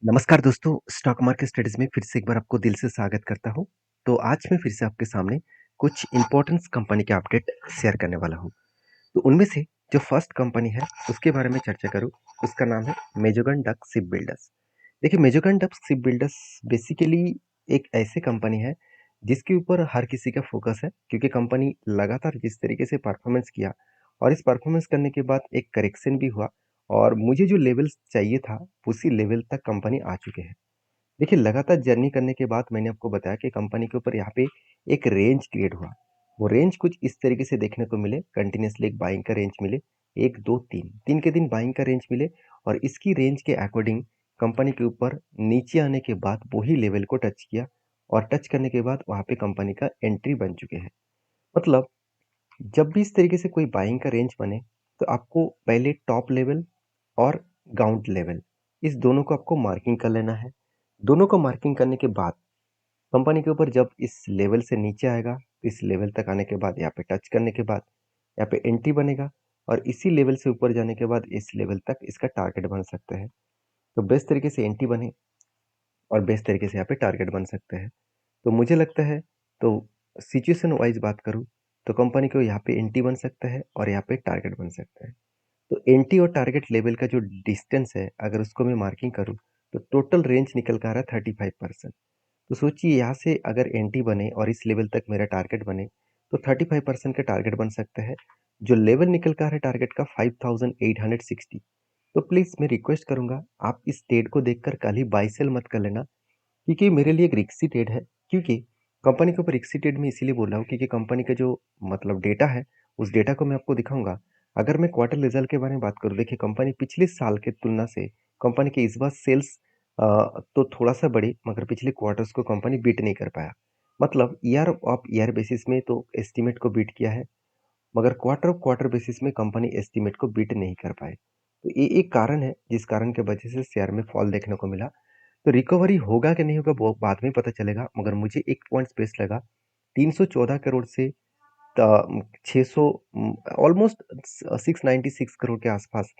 नमस्कार दोस्तों, stock market studies में फिर से एक बार आपको दिल से स्वागत करता हूँ। तो आज मैं फिर से आपके सामने कुछ इम्पोर्टेंस कंपनी के अपडेट शेयर करने वाला हूँ। तो उनमें से जो फर्स्ट कंपनी है, उसके बारे में चर्चा करूँ, उसका नाम है मेजोगन डक शिप बिल्डर्स। देखिए, मेजोगन डक शिप बिल्डर्स बेसिकली एक ऐसी कंपनी है, जिसके ऊपर हर किसी का फोकस है, क्योंकि कंपनी लगातार जिस तरीके से परफॉर्मेंस किया और इस परफॉर्मेंस करने के बाद एक करेक्शन भी हुआ और मुझे जो लेवल्स चाहिए था, उसी लेवल तक कंपनी आ चुके हैं। देखिए, लगातार जर्नी करने के बाद मैंने आपको बताया कि कंपनी के ऊपर यहाँ पे एक रेंज क्रिएट हुआ। वो रेंज कुछ इस तरीके से देखने को मिले, कंटिन्यूअसली एक बाइंग का रेंज मिले, 1, 2, 3, 3 के दिन बाइंग का रेंज मिले और इसकी रेंज के अकॉर्डिंग कंपनी के ऊपर नीचे आने के बाद वही लेवल को टच किया और टच करने के बाद वहाँ पे कंपनी का एंट्री बन चुके हैं। मतलब जब भी इस तरीके से कोई बाइंग का रेंज बने, तो आपको पहले टॉप लेवल और ग्राउंड लेवल, इस दोनों को आपको मार्किंग कर लेना है। दोनों को मार्किंग करने के बाद कंपनी के ऊपर जब इस लेवल से नीचे आएगा, इस लेवल तक आने के बाद यहाँ पे टच करने के बाद यहाँ पे एंट्री बनेगा और इसी लेवल से ऊपर जाने के बाद इस लेवल तक इसका टारगेट बन सकते हैं। तो बेस्ट तरीके से एंट्री बने और बेस्ट तरीके से यहाँ पे टारगेट बन सकते हैं। तो मुझे लगता है, तो सिचुएशन वाइज बात करूँ, तो कंपनी को यहाँ पे एंट्री बन सकता है और यहाँ पे टारगेट बन सकता है। तो एंट्री और टारगेट लेवल का जो डिस्टेंस है, अगर उसको मैं मार्किंग करूँ, तो टोटल रेंज निकल कर आ रहा है 35%। तो सोचिए, यहाँ से अगर एंट्री बने और इस लेवल तक मेरा टारगेट बने, तो 35% का टारगेट बन सकता है। जो लेवल निकल कर आ रहा है टारगेट का 5860। तो प्लीज़ मैं रिक्वेस्ट करूँगा, आप इस ट्रेड को देखकर कल ही बाय सेल मत कर लेना, क्योंकि मेरे लिए एक रिस्की ट्रेड है। क्योंकि कंपनी के ऊपर रिस्की ट्रेड मैं इसीलिए बोल रहा हूँ, क्योंकि कंपनी का जो मतलब डेटा है, उस डेटा को मैं आपको दिखाऊँगा। अगर मैं क्वार्टर रिजल्ट के बारे में बात करूँ, देखिए कंपनी पिछले साल के तुलना से कंपनी के इस बार सेल्स तो थोड़ा-सा बढ़े, मगर पिछले क्वार्टर्स को कंपनी बीट नहीं कर पाया। मतलब ईयर ऑफ ईयर बेसिस में तो एस्टीमेट को बीट किया है, मगर क्वार्टर ऑफ क्वार्टर बेसिस में कंपनी एस्टीमेट को बीट नहीं कर पाए। तो ये एक कारण है, जिस कारण की वजह से शेयर में फॉल देखने को मिला। तो रिकवरी होगा कि नहीं होगा वो बाद में पता चलेगा, मगर मुझे एक पॉइंट बेस्ट लगा। 314 करोड़ से 600, ऑलमोस्ट 696 करोड़ के आसपास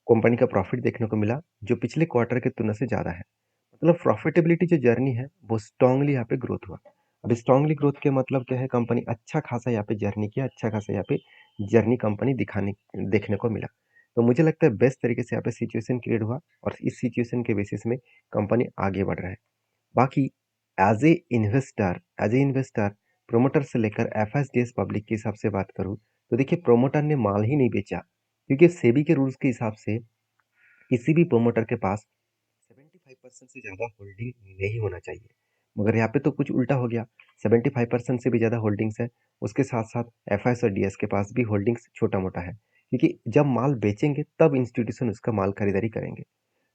कंपनी का प्रॉफिट देखने को मिला, जो पिछले क्वार्टर के तुलना से ज़्यादा है। मतलब प्रॉफिटेबिलिटी जो जर्नी है, वो स्ट्रांगली यहाँ पे ग्रोथ हुआ। अब स्ट्रांगली ग्रोथ के मतलब क्या है, कंपनी अच्छा खासा यहाँ पे जर्नी किया, अच्छा खासा यहाँ पे जर्नी कंपनी दिखाने देखने को मिला। तो मुझे लगता है बेस्ट तरीके से यहाँ पे सिचुएशन क्रिएट हुआ और इस सिचुएशन के बेसिस में कंपनी आगे बढ़ रहा है। बाकी एज ए इन्वेस्टर प्रोमोटर से लेकर एफएसडीएस पब्लिक के हिसाब से बात करूँ, तो देखिए प्रोमोटर ने माल ही नहीं बेचा, क्योंकि सेबी के रूल्स के हिसाब से किसी भी प्रोमोटर के पास 75% से ज़्यादा होल्डिंग नहीं होना चाहिए। मगर यहाँ पे तो कुछ उल्टा हो गया, 75% से भी ज़्यादा होल्डिंग्स है। उसके साथ-साथ एफएस और डीएस के पास भी होल्डिंग्स छोटा-मोटा है। क्योंकि जब माल बेचेंगे तब इंस्टीट्यूशन उसका माल खरीदारी करेंगे।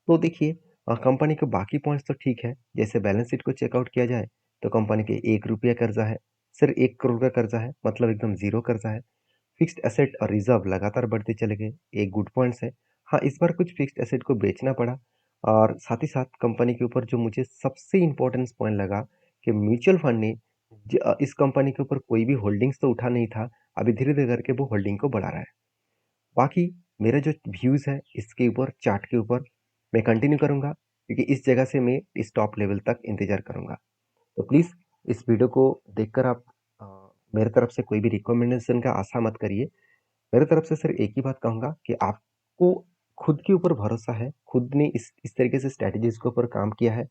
तो देखिए, कंपनी के बाकी पॉइंट्स तो ठीक है, जैसे बैलेंस शीट को चेकआउट किया जाए, तो कंपनी के ₹1 कर्जा है, सिर्फ 1 करोड़ का कर्जा है, मतलब एकदम ज़ीरो कर्जा है। फिक्स्ड एसेट और रिजर्व लगातार बढ़ते चले गए, एक गुड पॉइंट्स है। हाँ, इस बार कुछ फिक्स्ड एसेट को बेचना पड़ा और साथ ही साथ कंपनी के ऊपर जो मुझे सबसे इम्पोर्टेंस पॉइंट लगा कि म्यूचुअल फंड ने इस कंपनी के ऊपर कोई भी होल्डिंग्स तो उठा नहीं था, अभी धीरे-धीरे करके वो होल्डिंग को बढ़ा रहा है। बाकी मेरा जो व्यूज़ है इसके ऊपर, चार्ट के ऊपर, मैं कंटिन्यू करूँगा, क्योंकि इस जगह से मैं इस टॉप लेवल तक इंतज़ार करूँगा। तो प्लीज़ इस वीडियो को देखकर आप अ, मेरे तरफ से कोई भी रिकमेंडेशन का आशा मत करिए। मेरे तरफ से सिर्फ एक ही बात कहूँगा कि आपको खुद के ऊपर भरोसा है, खुद ने इस तरीके से स्ट्रैटेजीज़ के ऊपर काम किया है,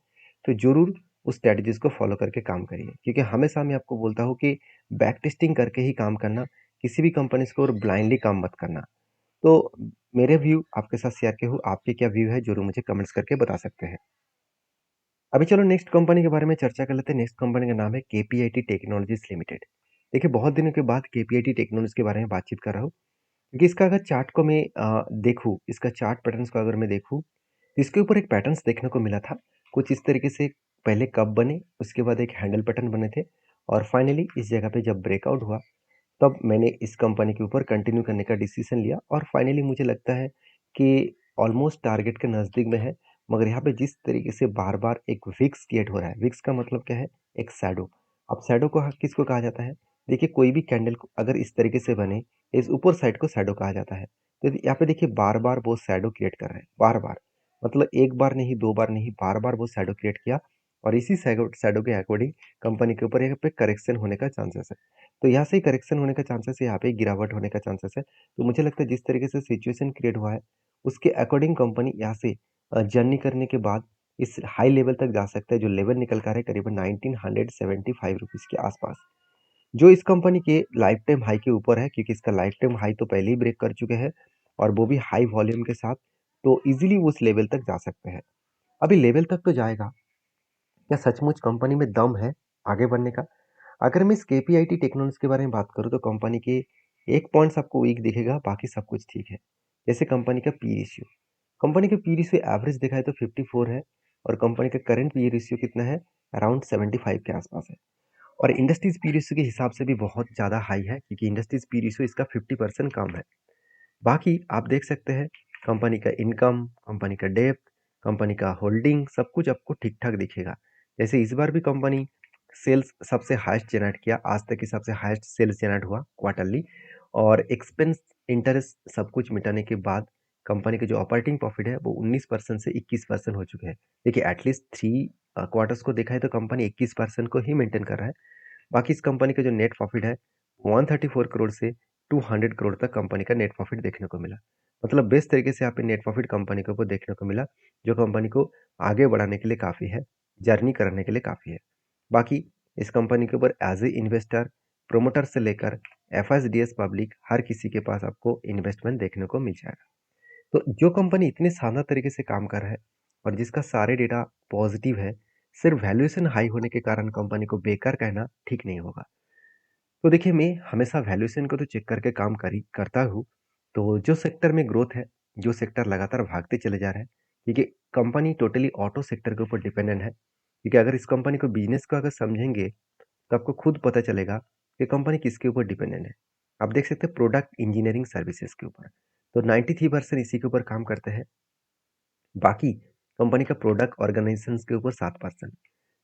तो ज़रूर उस स्ट्रैटेजीज़ को फ़ॉलो करके काम करिए। क्योंकि हमेशा मैं आपको बोलता हूँ कि बैक टेस्टिंग करके ही काम करना, किसी भी कंपनीज़ को और ब्लाइंडली काम मत करना। तो मेरे व्यू आपके साथ शेयर किए हूँ, आपके क्या व्यू है ज़रूर मुझे कमेंट्स करके बता सकते हैं। अभी चलो नेक्स्ट कंपनी के बारे में चर्चा कर लेते हैं। नेक्स्ट कंपनी का नाम है केपीआईटी टेक्नोलॉजीज़ लिमिटेड। देखिए, बहुत दिनों के बाद केपीआईटी टेक्नोलॉजीज़ के बारे में बातचीत कर रहा हूँ। क्योंकि इसका अगर चार्ट को मैं देखूँ, इसका चार्ट पैटर्न्स को अगर मैं देखूँ, तो इसके ऊपर एक पैटर्न्स देखने को मिला था। कुछ इस तरीके से पहले कप बने, उसके बाद एक हैंडल पैटर्न बने थे और फाइनली इस जगह पे जब ब्रेकआउट हुआ, तब मैंने इस कंपनी के ऊपर कंटिन्यू करने का डिसीजन लिया और फाइनली मुझे लगता है कि ऑलमोस्ट टारगेट के नज़दीक में है। मगर यहाँ पे जिस तरीके से बार-बार एक विक्स क्रिएट हो रहा है, विक्स का मतलब क्या है? एक शैडो। अब शैडो को ह किसको कहा जाता है? देखिए, कोई भी कैंडल को अगर इस तरीके से बने, इस ऊपर साइड को शैडो कहा जाता है। तो यहाँ पे देखिए बार-बार वो शैडो क्रिएट कर रहे हैं, बार-बार। मतलब एक बार नहीं, दो बार नहीं, बार-बार वो शैडो क्रिएट किया और इसी शैडो के अकॉर्डिंग कंपनी के ऊपर यहाँ पे करेक्शन होने का चांसेस है। तो यहाँ से ही करेक्शन होने का चांसेस है, यहाँ पे गिरावट होने का चांसेस है। तो मुझे लगता है जिस तरीके से सिचुएशन क्रिएट हुआ है, उसके अकॉर्डिंग कंपनी यहाँ से जर्नी करने के बाद इस हाई लेवल तक जा सकता है, जो लेवल निकल कर है करीबन 1975 रुपीज़ के आसपास। जो इस कंपनी के लाइफ टाइम हाई के ऊपर है, क्योंकि इसका लाइफ टाइम हाई तो पहले ही ब्रेक कर चुके हैं और वो भी हाई वॉल्यूम के साथ, तो इजीली वो उस लेवल तक जा सकते हैं। अभी लेवल तक तो जाएगा, क्या सचमुच कंपनी में दम है आगे बढ़ने का? अगर मैं इस केपीआईटी टेक्नोलॉजीज के बारे में बात करूँ तो कंपनी के एक पॉइंट्स आपको वीक दिखेगा, बाकी सब कुछ ठीक है। जैसे कंपनी का पी रेशियो, कंपनी का पी रेशियो एवरेज देखा है तो 54 है और कंपनी का करंट पी रेशियो कितना है? अराउंड 75 के आसपास है। और इंडस्ट्रीज पी रेशियो के हिसाब से भी बहुत ज़्यादा हाई है, क्योंकि इंडस्ट्रीज पी रेशियो इसका 50% कम है। बाकी आप देख सकते हैं कंपनी का इनकम, कंपनी का डेप्थ, कंपनी का होल्डिंग, सब कुछ आपको ठीक ठाक दिखेगा। जैसे इस बार भी कंपनी सेल्स सबसे हाईएस्ट जनरेट किया, आज तक की सबसे हाईएस्ट सेल्स जनरेट हुआ क्वार्टरली, और एक्सपेंस इंटरेस्ट सब कुछ मिटाने के बाद कंपनी के जो ऑपरेटिंग प्रॉफिट है वो 19% से 21% हो चुके हैं। देखिए एटलीस्ट 3 क्वार्टर्स को देखा है तो कंपनी 21% को ही मेंटेन कर रहा है। बाकी इस कंपनी का जो नेट प्रॉफिट है 134 करोड़ से 200 करोड़ तक कंपनी का नेट प्रॉफिट देखने को मिला। मतलब बेस्ट तरीके से यहाँ पे नेट प्रॉफिट कंपनी को देखने को मिला, जो कंपनी को आगे बढ़ाने के लिए काफ़ी है, जर्नी करने के लिए काफ़ी है। बाकी इस कंपनी के ऊपर एज ए इन्वेस्टर, प्रोमोटर से लेकर एफएसडीएस पब्लिक, हर किसी के पास आपको इन्वेस्टमेंट देखने को मिल जाएगा। तो जो कंपनी इतने शानदार तरीके से काम कर रहा है और जिसका सारे डेटा पॉजिटिव है, सिर्फ वैल्यूएशन हाई होने के कारण कंपनी को बेकार कहना ठीक नहीं होगा। तो देखिए मैं हमेशा वैल्यूएशन को तो चेक करके काम करता हूँ। तो जो सेक्टर में ग्रोथ है, जो सेक्टर लगातार भागते चले जा रहे हैं, क्योंकि कंपनी टोटली ऑटो सेक्टर के ऊपर डिपेंडेंट है, क्योंकि अगर इस कंपनी को बिजनेस को अगर समझेंगे तो आपको खुद पता चलेगा कि कंपनी किसके ऊपर डिपेंडेंट है। आप देख सकते हैं प्रोडक्ट इंजीनियरिंग सर्विसेज के ऊपर, तो 93% इसी के ऊपर काम करते हैं। बाकी कंपनी का प्रोडक्ट ऑर्गेनाइजेशंस के ऊपर 7%।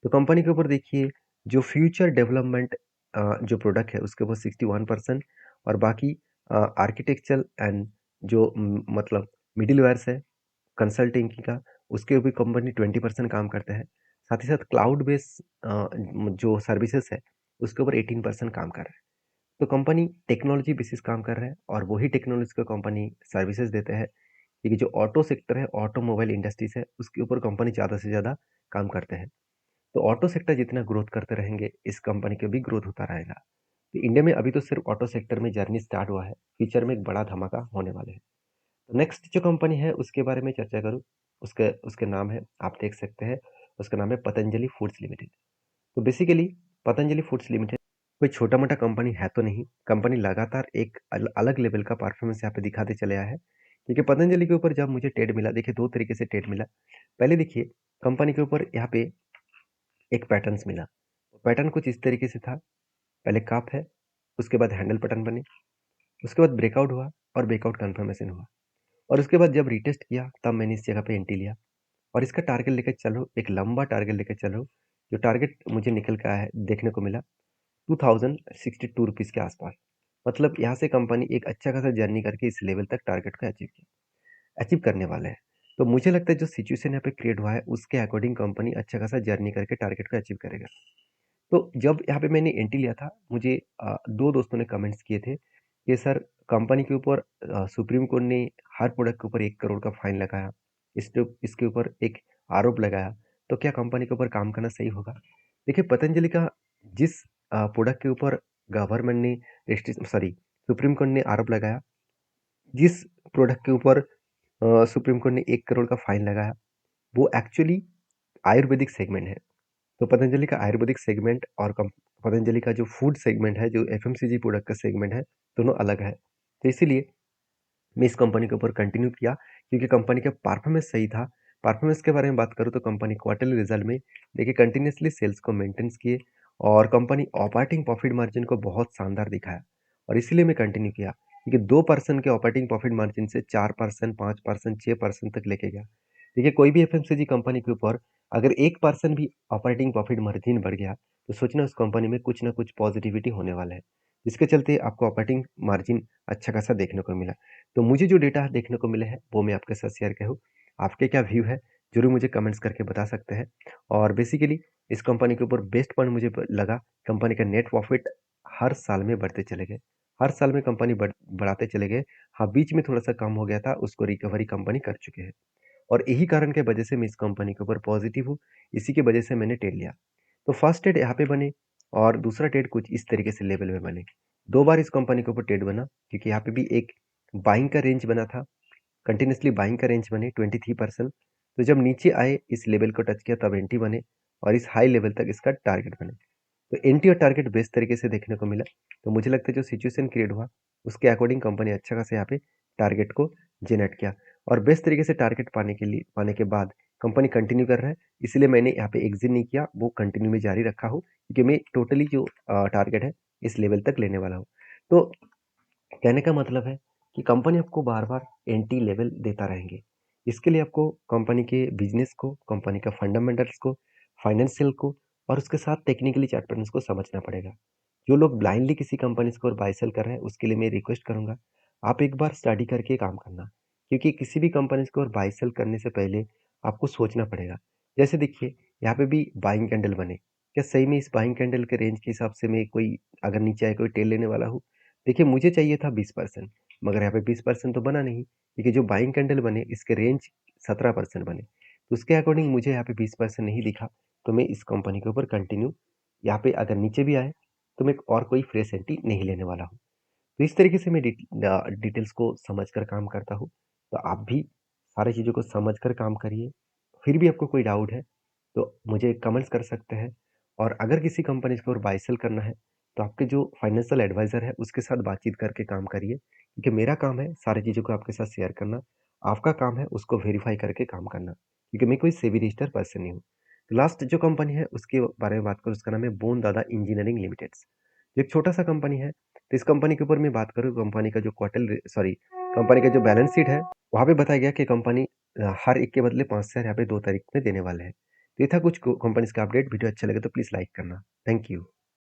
तो कंपनी के ऊपर देखिए जो फ्यूचर डेवलपमेंट जो प्रोडक्ट है उसके ऊपर 61% और बाकी आर्किटेक्चरल एंड जो मतलब मिडिलवेयर्स है कंसल्टिंग का, उसके ऊपर कंपनी 20% काम करता है। साथ ही साथ क्लाउड बेस जो सर्विसेज है उसके ऊपर 18% काम कर रहा है। तो कंपनी टेक्नोलॉजी बेसिस काम कर रहा है और वही टेक्नोलॉजी को कंपनी सर्विसेज देते हैं, क्योंकि जो ऑटो सेक्टर है, ऑटोमोबाइल इंडस्ट्रीज है, उसके ऊपर कंपनी ज़्यादा से ज़्यादा काम करते हैं। तो ऑटो सेक्टर जितना ग्रोथ करते रहेंगे, इस कंपनी का भी ग्रोथ होता रहेगा। तो इंडिया में अभी तो सिर्फ ऑटो सेक्टर में जर्नी स्टार्ट हुआ है, फ्यूचर में एक बड़ा धमाका होने वाले हैं। तो नेक्स्ट जो कंपनी है उसके बारे में चर्चा करूँ, उसके उसके नाम है, आप देख सकते हैं, उसका नाम है पतंजलि फूड्स लिमिटेड। तो बेसिकली पतंजलि फूड्स लिमिटेड कोई छोटा मोटा कंपनी है तो नहीं, कंपनी लगातार एक अलग लेवल का परफॉर्मेंस यहाँ पे दिखाते चले आया है। क्योंकि पतंजलि के ऊपर जब मुझे टेड मिला, देखिए दो तरीके से टेड मिला। पहले देखिए कंपनी के ऊपर यहाँ पे एक पैटर्न्स मिला, पैटर्न कुछ इस तरीके से था, पहले कप है, उसके बाद हैंडल पैटर्न बने, उसके बाद ब्रेकआउट हुआ और ब्रेकआउट कन्फर्मेशन हुआ, और उसके बाद जब रिटेस्ट किया तब मैंने इस जगह पे एंट्री लिया और इसका टारगेट लेकर चलो, एक लंबा टारगेट लेकर चलो। जो टारगेट मुझे निकल के आया है देखने को मिला 2062 रुपीज़ के आसपास। मतलब यहाँ से कंपनी एक अच्छा खासा जर्नी करके इस लेवल तक टारगेट को अचीव करने वाले हैं। तो मुझे लगता है जो सिचुएशन यहाँ पे क्रिएट हुआ है उसके अकॉर्डिंग कंपनी अच्छा खासा जर्नी करके टारगेट को अचीव करेगा। तो जब यहाँ पे मैंने एंट्री लिया था, मुझे 2 दोस्तों ने कमेंट्स किए थे कि सर कंपनी के ऊपर सुप्रीम कोर्ट ने हर प्रोडक्ट के ऊपर 1 करोड़ का फाइन लगाया, इसके ऊपर एक आरोप लगाया, तो क्या कंपनी के ऊपर काम करना सही होगा? देखिए पतंजलि का जिस प्रोडक्ट के ऊपर गवर्नमेंट ने सुप्रीम कोर्ट ने आरोप लगाया, जिस प्रोडक्ट के ऊपर सुप्रीम कोर्ट ने 1 करोड़ का फाइन लगाया, वो एक्चुअली आयुर्वेदिक सेगमेंट है। तो पतंजलि का आयुर्वेदिक सेगमेंट और पतंजलि का जो फूड सेगमेंट है, जो एफएमसीजी प्रोडक्ट का सेगमेंट है, दोनों अलग है। तो इसीलिए मैं इस कंपनी के ऊपर कंटिन्यू किया, क्योंकि कंपनी का परफॉर्मेंस सही था। परफॉर्मेंस के बारे में बात करूँ तो कंपनी क्वार्टरली रिजल्ट में देखिए कंटिन्यूसली सेल्स को मेंटेन्स किए और कंपनी ऑपरेटिंग प्रॉफिट मार्जिन को बहुत शानदार दिखाया, और इसीलिए मैं कंटिन्यू किया, क्योंकि 2% के ऑपरेटिंग प्रॉफिट मार्जिन से 4%, 5%, 6% तक लेके गया। देखिए कोई भी एफएमसीजी कंपनी के ऊपर अगर 1% भी ऑपरेटिंग प्रॉफिट मार्जिन बढ़ गया तो सोचना उस कंपनी में कुछ ना कुछ पॉजिटिविटी होने वाला है, जिसके चलते आपको ऑपरेटिंग मार्जिन अच्छा खासा देखने को मिला। तो मुझे जो डेटा देखने को मिले हैं वो मैं आपके साथ शेयर करूँ। आपके क्या व्यू है, ज़रूर मुझे कमेंट्स करके बता सकते हैं। और बेसिकली इस कंपनी के ऊपर बेस्ट पॉइंट मुझे लगा, कंपनी का नेट प्रॉफिट हर साल में बढ़ते चले गए। हर साल में कंपनी बढ़ाते चले गए। हाँ, बीच में थोड़ा-सा कम हो गया था, उसको रिकवरी कंपनी कर चुके हैं। और यही कारण के वजह से मैं इस कंपनी के ऊपर पॉजिटिव हूँ। इसी की वजह से मैंने ट्रेड लिया। तो फर्स्ट ट्रेड यहाँ पे बने और दूसरा ट्रेड कुछ इस तरीके से लेवल में बने। 2 बार इस कंपनी के ऊपर ट्रेड बना, क्योंकि यहाँ पे भी एक बाइंग का रेंज बना था। कंटिन्यूअसली बाइंग का रेंज बने 23%। तो जब नीचे आए, इस लेवल को टच किया, तब एंट्री बने और इस हाई लेवल तक इसका टारगेट बने। तो एंट्री और टारगेट बेस्ट तरीके से देखने को मिला। तो मुझे लगता है जो सिचुएशन क्रिएट हुआ, उसके अकॉर्डिंग कंपनी अच्छा खासा यहाँ पे टारगेट को जनरेट किया और बेस्ट तरीके से टारगेट पाने के बाद कंपनी कंटिन्यू कर रहा है। इसलिए मैंने यहाँ पे एग्जिट नहीं किया, वो कंटिन्यू में जारी रखा हूँ, क्योंकि मैं टोटली जो टारगेट है इस लेवल तक लेने वाला हूँ। तो कहने का मतलब है कि कंपनी आपको बार-बार एंट्री लेवल देता रहेंगे। इसके लिए आपको कंपनी के बिज़नेस को, कंपनी का फंडामेंटल्स को, फाइनेंशियल को और उसके साथ टेक्निकली चार्ट पैटर्न्स को समझना पड़ेगा। जो लोग ब्लाइंडली किसी कंपनीज़ को बाय सेल कर रहे हैं, उसके लिए मैं रिक्वेस्ट करूँगा, आप एक बार स्टडी करके काम करना। क्योंकि किसी भी कंपनीज़ को बाय सेल करने से पहले आपको सोचना पड़ेगा। जैसे देखिए, यहाँ पे भी बाइंग कैंडल बने। क्या सही में इस बाइंग कैंडल के रेंज के हिसाब से मैं कोई अगर नीचे आए कोई टेल लेने वाला हूँ? देखिए, मुझे चाहिए था 20%, मगर यहाँ पे 20% तो बना नहीं, क्योंकि जो बाइंग कैंडल बने इसके रेंज 17% बने। तो उसके अकॉर्डिंग मुझे यहाँ पे 20% नहीं दिखा, तो मैं इस कंपनी के ऊपर कंटिन्यू यहाँ पे अगर नीचे भी आए, तो मैं और कोई फ्रेश एंट्री नहीं लेने वाला हूँ। तो इस तरीके से मैं डिटेल्स को समझकर काम करता हूँ। तो आप भी सारी चीज़ों को समझकर काम करिए। फिर भी आपको कोई डाउट है, तो मुझे कमेंट्स कर सकते हैं। और अगर किसी कंपनी को और बाय सेल करना है, तो आपके जो फाइनेंशियल एडवाइज़र है, उसके साथ बातचीत करके काम करिए। क्योंकि मेरा काम है सारी चीज़ों को आपके साथ शेयर करना, आपका काम है उसको वेरीफ़ाई करके काम करना। क्योंकि मैं कोई सेबी रजिस्टर्ड पर्सन नहीं हूँ। लास्ट जो कंपनी है, उसके बारे में बात करूँ, उसका नाम है बोन दादा इंजीनियरिंग लिमिटेड्स। एक छोटा-सा कंपनी है। तो इस कंपनी के ऊपर मैं बात करूँ, कंपनी का जो कंपनी का जो बैलेंस शीट है, वहाँ पे बताया गया कि कंपनी हर एक के बदले 5 शेयर यहाँ पे 2 तारीख में देने वाले हैं। तो ये था कुछ कंपनीज़ का अपडेट। वीडियो अच्छा लगे तो प्लीज़ लाइक करना। Thank you.